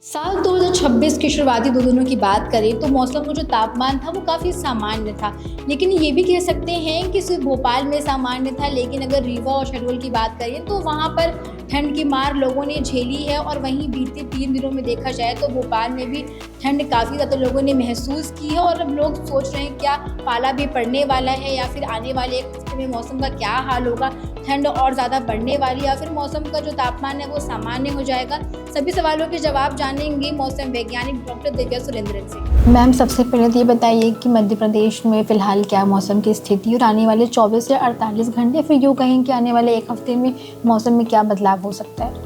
साल 2026 की शुरुआती 2 दिनों की बात करें तो मौसम का जो तापमान था वो काफ़ी सामान्य था। लेकिन ये भी कह सकते हैं कि सिर्फ भोपाल में सामान्य था, लेकिन अगर रीवा और शहडोल की बात करें तो वहाँ पर ठंड की मार लोगों ने झेली है। और वहीं बीते 3 दिनों में देखा जाए तो भोपाल में भी ठंड काफ़ी ज़्यादा लोगों ने महसूस की है। और अब लोग सोच रहे हैं क्या पाला भी पड़ने वाला है या फिर आने वाले 1 हफ्ते में मौसम का क्या हाल होगा, ठंड और ज़्यादा बढ़ने वाली या फिर मौसम का जो तापमान है वो सामान्य हो जाएगा। सभी सवालों के जवाब जानेंगे मौसम वैज्ञानिक डॉक्टर दिव्या सुरेंद्रन से। मैम, सबसे पहले तो ये बताइए कि मध्य प्रदेश में फिलहाल क्या मौसम की स्थिति और आने वाले 24 या 48 घंटे, फिर यूँ कहें कि आने वाले 1 हफ्ते में मौसम में क्या बदलाव हो सकता है?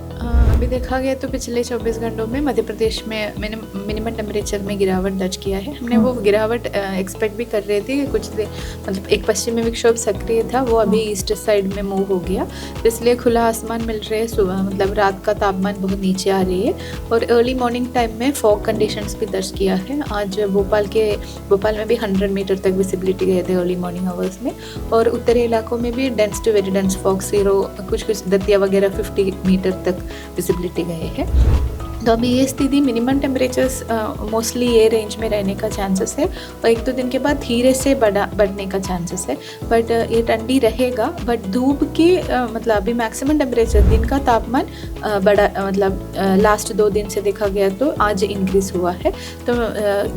अभी देखा गया तो पिछले 24 घंटों में मध्य प्रदेश में मिनिमम टेम्परेचर में गिरावट दर्ज किया है। हमने वो गिरावट एक्सपेक्ट भी कर रहे थे कि कुछ मतलब एक पश्चिमी विक्षोभ सक्रिय था, वो अभी ईस्ट साइड में मूव हो गया, इसलिए खुला आसमान मिल रहे हैं। सुबह मतलब रात का तापमान बहुत नीचे आ रही है और अर्ली मॉर्निंग टाइम में फॉग कंडीशंस भी दर्ज किया है। आज भोपाल में भी 100 मीटर तक विजिबिलिटी गए थे अर्ली मॉर्निंग आवर्स में, और उत्तरी इलाकों में भी dense to very dense fog, कुछ दतिया वगैरह 50 मीटर तक विजिबिलिटी गए हैं। तो अभी ये स्थिति मिनिमम टेम्परेचर्स मोस्टली ये रेंज में रहने का चांसेस है और 1-2 दिन के बाद धीरे से बढ़ने का चांसेस है। बट ये ठंडी रहेगा, बट धूप की मतलब अभी मैक्सिमम टेम्परेचर दिन का तापमान मतलब लास्ट 2 दिन से देखा गया तो आज इंक्रीज़ हुआ है। तो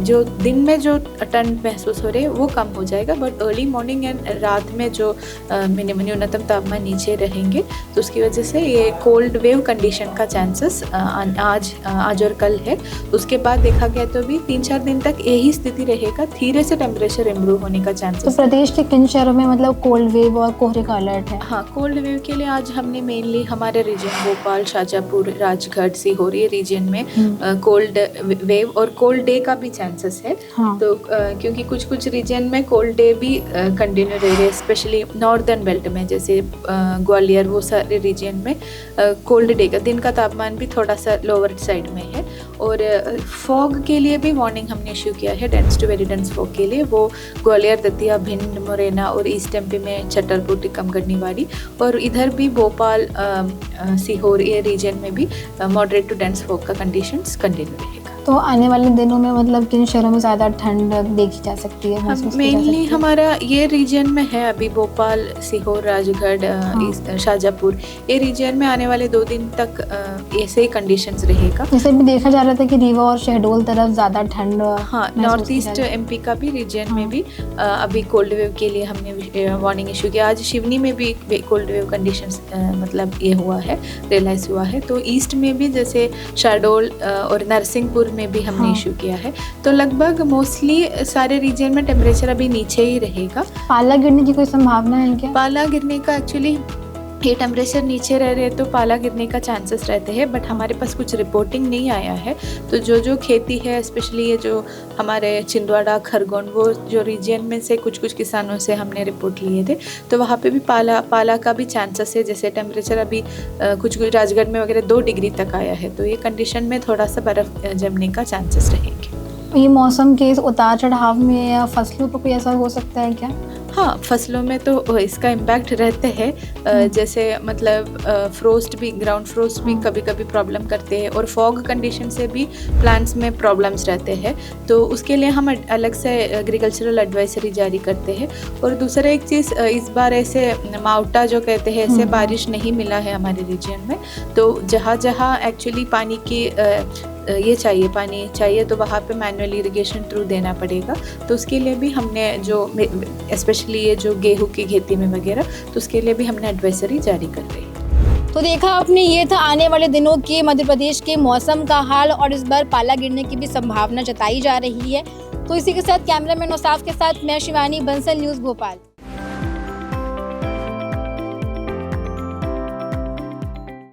जो दिन में जो ठंड महसूस हो रही है वो कम हो जाएगा, बट अर्ली मॉर्निंग एंड रात में जो न्यूनतम तापमान नीचे रहेंगे तो उसकी वजह से ये कोल्ड वेव कंडीशन का चांसेस आज और कल है। उसके बाद देखा गया तो भी 3-4 दिन तक यही स्थिति रहेगा, धीरे से टेम्परेचर इम्प्रूव होने का चांसेस। तो प्रदेश के किन शहरों में मतलब कोल्ड वेव और कोहरे का अलर्ट है? हाँ, कोल्ड वेव के लिए आज हमने मेनली हमारे रीजन भोपाल, शाजापुर, राजगढ़, सीहोर ये रीजन में कोल्ड वेव और कोल्ड डे का भी चांसेस है। हाँ। तो क्योंकि कुछ रीजन में कोल्ड डे भी कंटिन्यू रह रहे, स्पेशली नॉर्दर्न बेल्ट में जैसे ग्वालियर, वो सारे रीजन में कोल्ड डे का दिन का तापमान भी थोड़ा सा लोअर साइड में है। और फॉग के लिए भी वार्निंग हमने इशू किया है, dense to very dense fog के लिए। वो ग्वालियर, दतिया, भिंड, मुरैना और ईस्ट एमपी में छतरपुर, टीकमगढ़, निवाड़ी, और इधर भी भोपाल, सीहोर ये रीजन में भी मॉडरेट टू डेंस फॉग का कंडीशंस कंटिन्यू रहेगा। तो आने वाले दिनों में मतलब किन शहरों में ज़्यादा ठंड देखी जा सकती है? मेनली हमारा ये रीजन में है अभी भोपाल, सीहोर, राजगढ़, शाजापुर ये रीजन में आने वाले 2 दिन तक ऐसे ही कंडीशंस रहेगा। जैसे भी देखा जा रहा था कि रीवा और शहडोल तरफ ज़्यादा ठंड। हाँ, नॉर्थ ईस्ट एमपी का भी रीजन में भी अभी कोल्ड वेव के लिए हमने वार्निंग इशू किया। आज शिवनी में भी कोल्ड वेव कंडीशंस मतलब ये हुआ है, रियलाइज हुआ है। तो ईस्ट में भी जैसे शहडोल और नरसिंहपुर में भी हमने इशू किया है। तो लगभग मोस्टली सारे रीजन में टेम्परेचर अभी नीचे ही रहेगा। पाला गिरने की कोई संभावना है क्या? पाला गिरने का एक्चुअली ये टेम्परेचर नीचे रह रहे तो पाला गिरने का चांसेस रहते हैं, बट हमारे पास कुछ रिपोर्टिंग नहीं आया है। तो जो खेती है, स्पेशली ये जो हमारे छिंदवाड़ा, खरगोन, वो जो रीजन में से कुछ किसानों से हमने रिपोर्ट लिए थे, तो वहाँ पे भी पाला का भी चांसेस है। जैसे टेम्परेचर अभी कुछ राजगढ़ में वगैरह 2 डिग्री तक आया है, तो ये कंडीशन में थोड़ा सा बर्फ़ जमने का चांसेस रहेंगे। ये मौसम के इस उतार चढ़ाव में या फसलों पर कोई ऐसा हो सकता है क्या? हाँ, फसलों में तो इसका इम्पैक्ट रहते हैं। जैसे मतलब ग्राउंड फ्रोस्ट भी कभी कभी प्रॉब्लम करते हैं, और फॉग कंडीशन से भी प्लांट्स में प्रॉब्लम्स रहते हैं। तो उसके लिए हम अलग से एग्रीकल्चरल एडवाइजरी जारी करते हैं। और दूसरा एक चीज़, इस बार ऐसे मावटा जो कहते हैं, ऐसे बारिश नहीं मिला है हमारे रीजन में। तो जहाँ एक्चुअली पानी की पानी चाहिए तो वहाँ पे मैनुअल इरिगेशन थ्रू देना पड़ेगा। तो उसके लिए भी हमने जो स्पेशली ये जो गेहूं की खेती में वगैरह, तो उसके लिए भी हमने एडवाइजरी जारी कर रही है। तो देखा आपने, ये था आने वाले दिनों के मध्य प्रदेश के मौसम का हाल, और इस बार पाला गिरने की भी संभावना जताई जा रही है। तो इसी के साथ कैमरामैन औसाफ के साथ मैं शिवानी, बंसल न्यूज़, भोपाल।